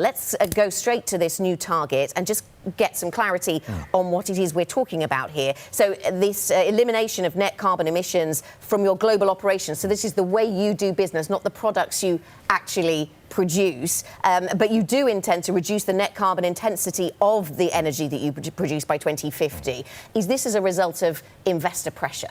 Let's go straight to this new target and just get some clarity on what it is we're talking about here. So this elimination of net carbon emissions from your global operations. So this is the way you do business, not the products you actually produce. But you do intend to reduce the net carbon intensity of the energy that you produce by 2050. Is this as a result of investor pressure?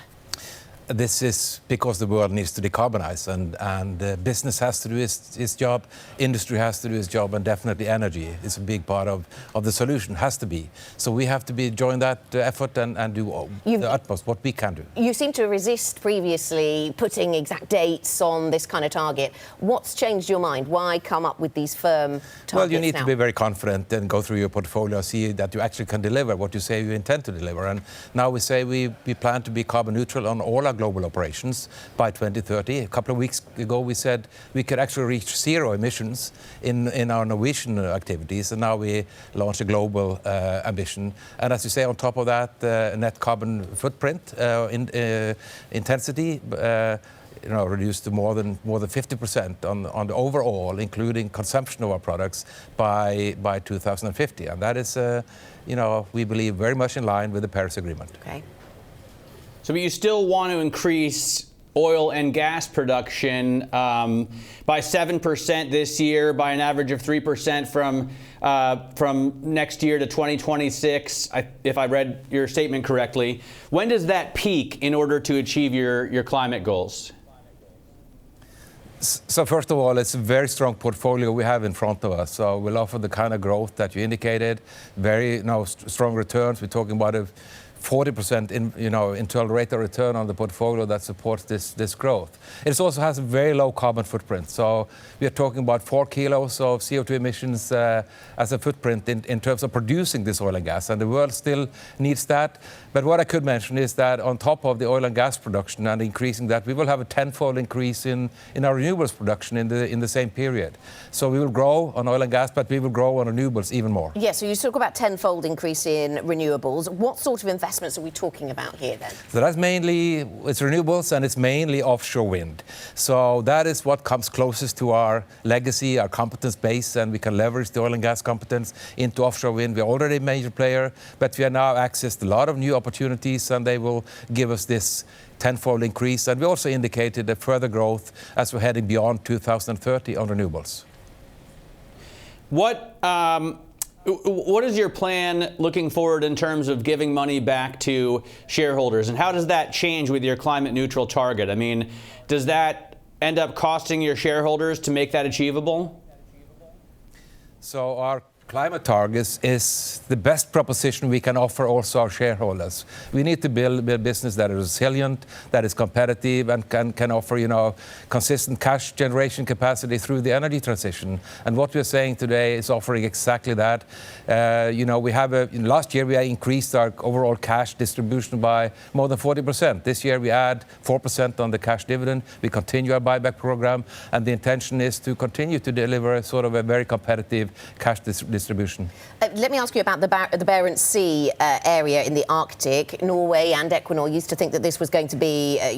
This is because the world needs to decarbonize, and business has to do its job, industry has to do its job, and definitely energy is a big part of the solution, has to be. So we have to join that effort and do the utmost what we can do. You seem to resist previously putting exact dates on this kind of target. What's changed your mind? Why come up with these firm targets Well, you need now? to be very confident and go through your portfolio, see that you actually can deliver what you say you intend to deliver. And now we say we plan to be carbon neutral on all our global operations by 2030. A couple of weeks ago, we said we could actually reach zero emissions in our Norwegian activities, and now we launched a global ambition. And as you say, on top of that, net carbon footprint intensity, reduced to more than 50% on the overall, including consumption of our products by 2050, and that is, we believe, very much in line with the Paris Agreement. Okay. So you still want to increase oil and gas production by 7% this year, by an average of 3% from next year to 2026, if I read your statement correctly. When does that peak in order to achieve your climate goals? So first of all, it's a very strong portfolio we have in front of us. So we'll offer the kind of growth that you indicated, very strong returns. We're talking about a 40% internal rate of return on the portfolio that supports this growth. It also has a very low carbon footprint. So we are talking about 4 kilos of CO2 emissions as a footprint in terms of producing this oil and gas. And the world still needs that. But what I could mention is that on top of the oil and gas production and increasing that, we will have a tenfold increase in our renewables production in the same period. So we will grow on oil and gas, but we will grow on renewables even more. Yeah, so you talk about tenfold increase in renewables. What sort of investments are we talking about here then? So that's mainly, it's renewables and it's mainly offshore wind. So that is what comes closest to our legacy, our competence base, and we can leverage the oil and gas competence into offshore wind. We're already a major player, but we are now accessed a lot of new opportunities, and they will give us this tenfold increase. And we also indicated a further growth as we're heading beyond 2030 on renewables. What is your plan looking forward in terms of giving money back to shareholders, and how does that change with your climate neutral target? I mean, does that end up costing your shareholders to make that achievable? So our climate targets is the best proposition we can offer also our shareholders. We need to build a business that is resilient, that is competitive, and can offer, consistent cash generation capacity through the energy transition. And what we're saying today is offering exactly that. We have last year we increased our overall cash distribution by more than 40%. This year we add 4% on the cash dividend. We continue our buyback program, and the intention is to continue to deliver sort of a very competitive cash distribution. Let me ask you about the Barents Sea area in the Arctic. Norway and Equinor used to think that this was going to be, a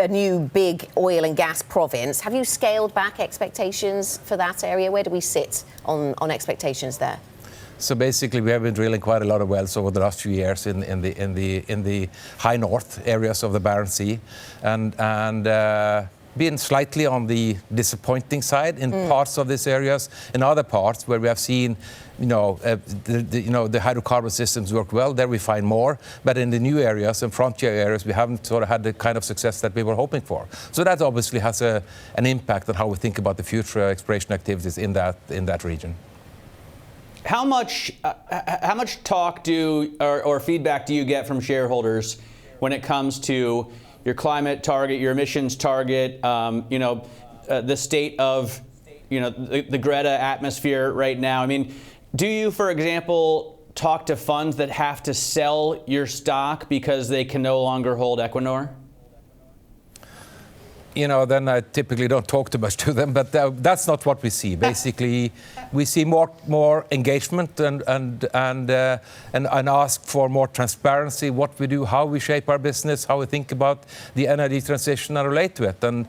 new big oil and gas province. Have you scaled back expectations for that area? Where do we sit on expectations there? So basically, we have been drilling quite a lot of wells over the last few years in the high north areas of the Barents Sea, and been slightly on the disappointing side in parts of these areas. In other parts where we have seen, the hydrocarbon systems work well, there we find more. But in the new areas and frontier areas, we haven't sort of had the kind of success that we were hoping for. So that obviously has an impact on how we think about the future exploration activities in that region. How much talk or feedback do you get from shareholders when it comes to your climate target, your emissions target, the state of, the Greta atmosphere right now? I mean, do you, for example, talk to funds that have to sell your stock because they can no longer hold Equinor? then I typically don't talk too much to them, but that's not what we see. Basically, we see more engagement and ask for more transparency, what we do, how we shape our business, how we think about the energy transition and relate to it. And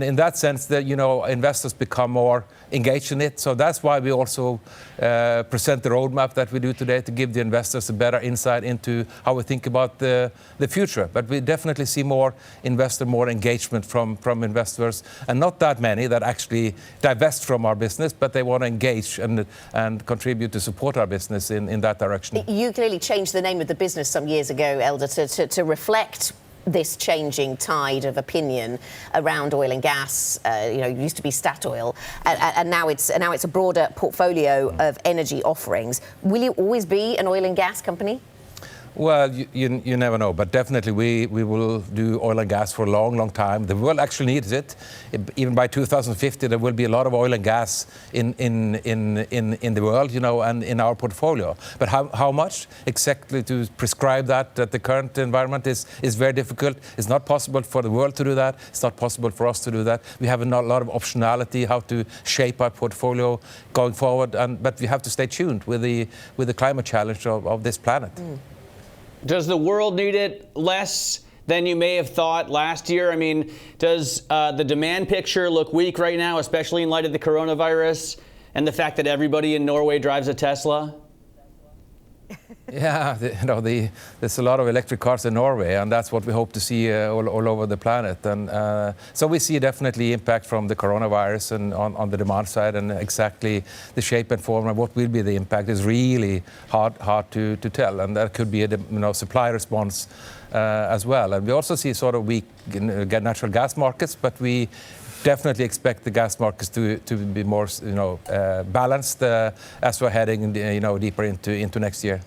in that sense, that investors become more engaged in it. So that's why we also present the roadmap that we do today to give the investors a better insight into how we think about the future. But we definitely see more engagement from investors, and not that many that actually divest from our business, but they want to engage and contribute to support our business in that direction. You clearly changed the name of the business some years ago, Eldar, to reflect this changing tide of opinion around oil and gas. It used to be Statoil, and now it's a broader portfolio of energy offerings. Will you always be an oil and gas company? Well, you never know, but definitely we will do oil and gas for a long, long time. The world actually needs it. Even by 2050, there will be a lot of oil and gas in the world, and in our portfolio. But how much exactly to prescribe that at the current environment is very difficult. It's not possible for the world to do that. It's not possible for us to do that. We have a lot of optionality how to shape our portfolio going forward, but we have to stay tuned with the climate challenge of this planet. Does the world need it less than you may have thought last year? I mean, does the demand picture look weak right now, especially in light of the coronavirus and the fact that everybody in Norway drives a Tesla? Yeah, there's a lot of electric cars in Norway, and that's what we hope to see all over the planet. And so we see definitely impact from the coronavirus and on the demand side, and exactly the shape and form and what will be the impact is really hard to tell. And that could be a supply response as well. And we also see sort of weak natural gas markets, but we definitely expect the gas markets to be more balanced as we're heading deeper into next year.